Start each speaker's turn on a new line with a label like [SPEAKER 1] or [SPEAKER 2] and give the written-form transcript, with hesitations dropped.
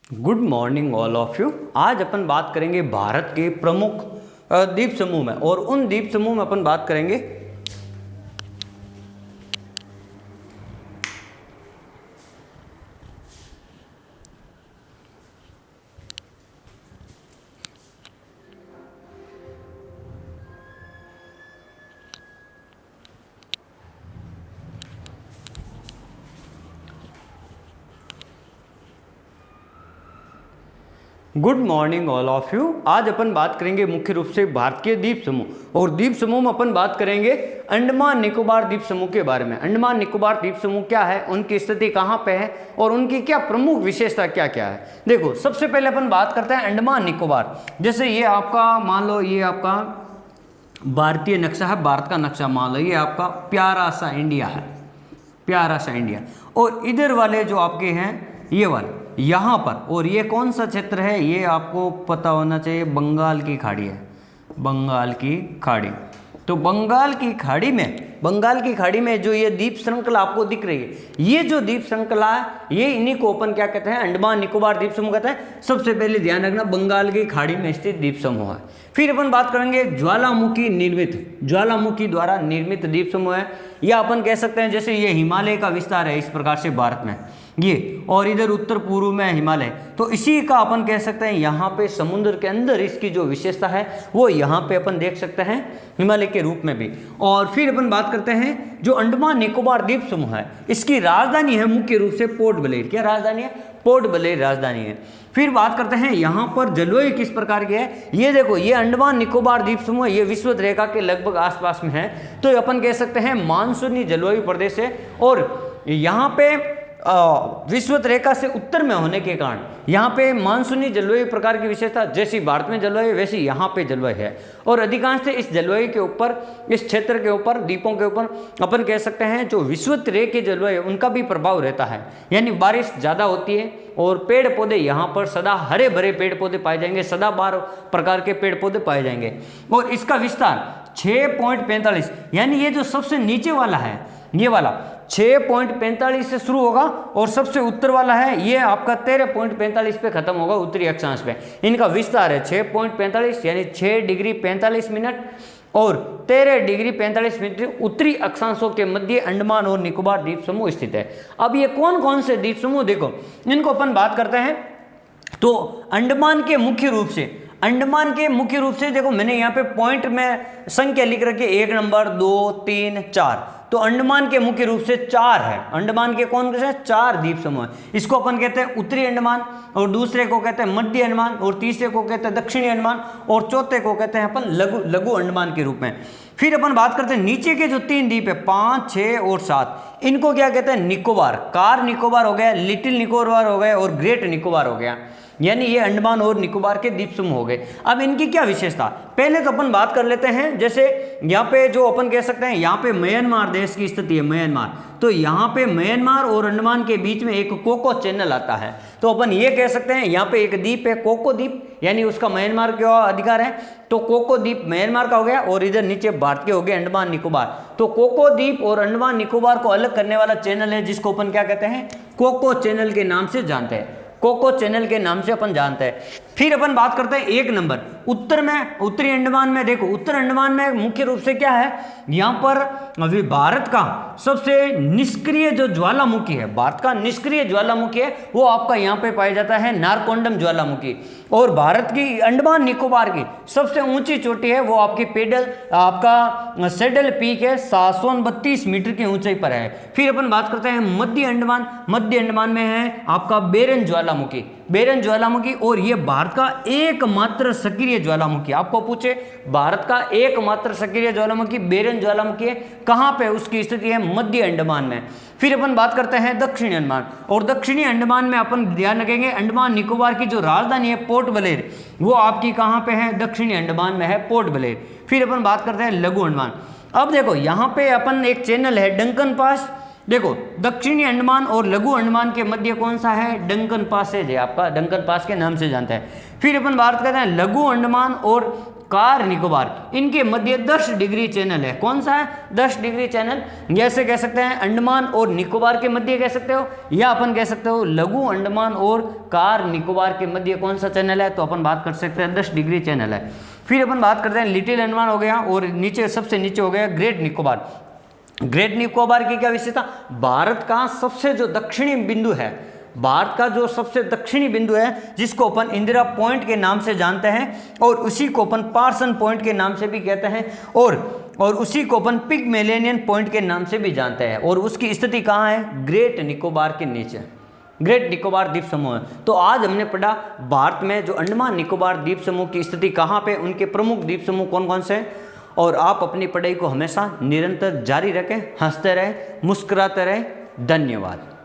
[SPEAKER 1] Good morning all of you. आज अपन बात करेंगे भारत के प्रमुख द्वीप समूह में, और उन द्वीप समूह में अपन बात करेंगे good morning all of you. आज अपन बात करेंगे मुख्य रूप से भारत के द्वीप समूह, और द्वीप समूह में अपन बात करेंगे अंडमान निकोबार द्वीप समूह के बारे में। अंडमान निकोबार द्वीप समूह क्या है, उनकी स्थिति कहाँ पे है और उनकी क्या प्रमुख विशेषता क्या क्या है। देखो, सबसे पहले अपन बात करते हैं अंडमान निकोबार। जैसे ये आपका मान लो, ये आपका भारतीय नक्शा है, भारत का नक्शा मान लो, ये आपका प्यारा सा इंडिया है, प्यारा सा इंडिया। और इधर वाले जो आपके हैं ये वाले यहाँ पर, और ये कौन सा क्षेत्र है, ये आपको पता होना चाहिए, बंगाल की खाड़ी है, बंगाल की खाड़ी। तो बंगाल की खाड़ी में जो ये द्वीप श्रृंखला आपको दिख रही है, ये जो द्वीप श्रृंखला है, ये इन्हीं को अपन क्या कहते हैं, अंडमान निकोबार द्वीप समूह कहते हैं। सबसे पहले ध्यान रखना, बंगाल की खाड़ी में स्थित द्वीप समूह है। फिर अपन बात करेंगे ज्वालामुखी द्वारा निर्मित द्वीप समूह है, या अपन कह सकते हैं जैसे ये हिमालय का विस्तार है इस प्रकार से भारत में ये, और इधर उत्तर पूर्व में हिमालय, तो इसी का अपन कह सकते हैं यहाँ पे समुद्र के अंदर इसकी जो विशेषता है वो यहाँ पे अपन देख सकते हैं हिमालय के रूप में भी। और फिर अपन बात करते हैं जो अंडमान निकोबार द्वीप समूह है, इसकी राजधानी है मुख्य रूप से पोर्ट ब्लेयर। क्या राजधानी है? पोर्ट ब्लेयर राजधानी है। फिर बात करते हैं यहाँ पर जलवायु किस प्रकार की है। ये देखो, ये अंडमान निकोबार द्वीप समूह ये विषुवत रेखा के लगभग आसपास में है, तो अपन कह सकते हैं मानसूनी जलवायु प्रदेश है। और यहाँ पे विषुवत रेखा से उत्तर में होने के कारण यहाँ पे मानसूनी जलवायु प्रकार की विशेषता, जैसी भारत में जलवायु वैसी यहाँ पे जलवायु है। और अधिकांश इस जलवायु के ऊपर, इस क्षेत्र के ऊपर, द्वीपों के ऊपर अपन कह सकते हैं जो विषुवत रेखा की जलवायु उनका भी प्रभाव रहता है, यानी बारिश ज़्यादा होती है। और पेड़ पौधे यहाँ पर सदा हरे भरे पेड़ पौधे पाए जाएंगे, सदाबहार प्रकार के पेड़ पौधे पाए जाएंगे। और इसका विस्तार 6.45, यानी ये जो सबसे नीचे वाला है, ये वाला 6.45 से शुरू होगा, और सबसे उत्तर वाला है ये आपका 13.45 पे खत्म होगा, उत्तरी अक्षांश पे। इनका विस्तार है 6.45, यानी 6 डिग्री 45 मिनट और 13 डिग्री 45 मिनट उत्तरी अक्षांशों के मध्य अंडमान और निकोबार द्वीप समूह स्थित है। अब ये कौन कौन से द्वीप समूह, देखो इनको अपन बात करते हैं। तो अंडमान के मुख्य रूप से देखो, मैंने यहाँ पे पॉइंट में संख्या लिख रखी है, 1 नंबर 2 3 4। तो अंडमान के मुख्य रूप से 4 है। अंडमान के कौन से 4 द्वीप समूह है। इसको अपन कहते हैं उत्तरी अंडमान, और दूसरे को कहते हैं मध्य अंडमान, और तीसरे को कहते हैं दक्षिणी अंडमान, और चौथे को कहते हैं अपन लघु अंडमान के रूप में। फिर अपन बात करते हैं नीचे के जो 3 द्वीप है, 5 6 और 7, इनको क्या कहते हैं, निकोबार। कार निकोबार हो गया, लिटिल निकोबार हो गया, और ग्रेट निकोबार हो गया, यानी ये अंडमान और निकोबार के द्वीप समूह हो गए। अब इनकी क्या विशेषता, पहले तो अपन बात कर लेते हैं। जैसे यहाँ पे जो अपन कह सकते हैं, यहाँ पे म्यांमार देश की स्थिति है, म्यांमार। तो यहाँ पे म्यांमार और अंडमान के बीच में एक कोको चैनल आता है, तो अपन ये कह सकते हैं यहाँ पे एक द्वीप है कोको द्वीप, यानी उसका म्यांमार का अधिकार है। तो कोको द्वीप म्यांमार का हो गया, और इधर नीचे भारत के हो गए अंडमान निकोबार। तो कोको द्वीप और अंडमान निकोबार को अलग करने वाला चैनल है, जिसको अपन क्या कहते हैं, कोको चैनल के नाम से जानते हैं, कोको चैनल के नाम से अपन जानते हैं। फिर अपन बात करते हैं 1 नंबर उत्तर में, उत्तरी अंडमान में। देखो, उत्तर अंडमान में मुख्य रूप से क्या है, यहाँ पर अभी भारत का सबसे निष्क्रिय जो ज्वालामुखी है, भारत का निष्क्रिय ज्वालामुखी है, वो आपका यहाँ पे पाया जाता है नारकोंडम ज्वालामुखी। और भारत की अंडमान निकोबार की सबसे ऊंची चोटी है, वो आपकी आपका सेडल पीक है, 732 मीटर की ऊंचाई पर है। फिर अपन बात करते हैं मध्य अंडमान में है आपका बेरन ज्वालामुखी, और ये भारत का एकमात्र सक्रिय ज्वालामुखी। आपको पूछे, भारत का एकमात्र सक्रिय ज्वालामुखी बेरन ज्वालामुखी है, कहाँ पे उसकी स्थिति है, मध्य अंडमान में। फिर अपन बात करते हैं दक्षिणी अंडमान, और दक्षिणी अंडमान में अपन ध्यान रखेंगे अंडमान निकोबार की जो राजधानी है पोर्ट ब्लेयर, वो आपकी कहाँ पे है, दक्षिणी अंडमान में है, पोर्ट ब्लेयर। फिर अपन बात करते हैं लघु अंडमान। अब देखो, यहाँ पे अपन एक चैनल है डंकन पास। देखो, दक्षिणी अंडमान और लघु अंडमान के मध्य कौन सा है, डंकन पासेज है, आपका डंकन पास के नाम से जानता है। फिर अपन बात करते हैं लघु अंडमान और कार निकोबार, इनके मध्य 10 डिग्री चैनल है। कौन सा है? 10 डिग्री चैनल। जैसे कह सकते हैं अंडमान और निकोबार के मध्य कह सकते हो, या अपन कह सकते हो लघु अंडमान और कार निकोबार के मध्य कौन सा चैनल है, तो अपन बात कर सकते हैं 10 डिग्री चैनल है। फिर अपन बात करते हैं लिटिल अंडमान हो गया, और नीचे सबसे नीचे हो गया ग्रेट निकोबार। ग्रेट निकोबार की क्या विशेषता? भारत का सबसे जो दक्षिणी बिंदु है, भारत का जो सबसे दक्षिणी बिंदु है, जिसको अपन इंदिरा पॉइंट के नाम से जानते हैं, और उसी को अपन पार्सन पॉइंट के नाम से भी कहते हैं, और उसी को अपन पिगमेलियन पॉइंट के नाम से भी जानते हैं, और उसकी स्थिति कहाँ है? ग्रेट निकोबार के नीचे, ग्रेट निकोबार द्वीप समूह है। तो आज हमने पढ़ा भारत में जो अंडमान निकोबार द्वीप समूह की स्थिति कहाँ पे, उनके प्रमुख द्वीप समूह कौन कौन से हैं। और आप अपनी पढ़ाई को हमेशा निरंतर जारी रखें, हंसते रहें, मुस्कुराते रहें। धन्यवाद।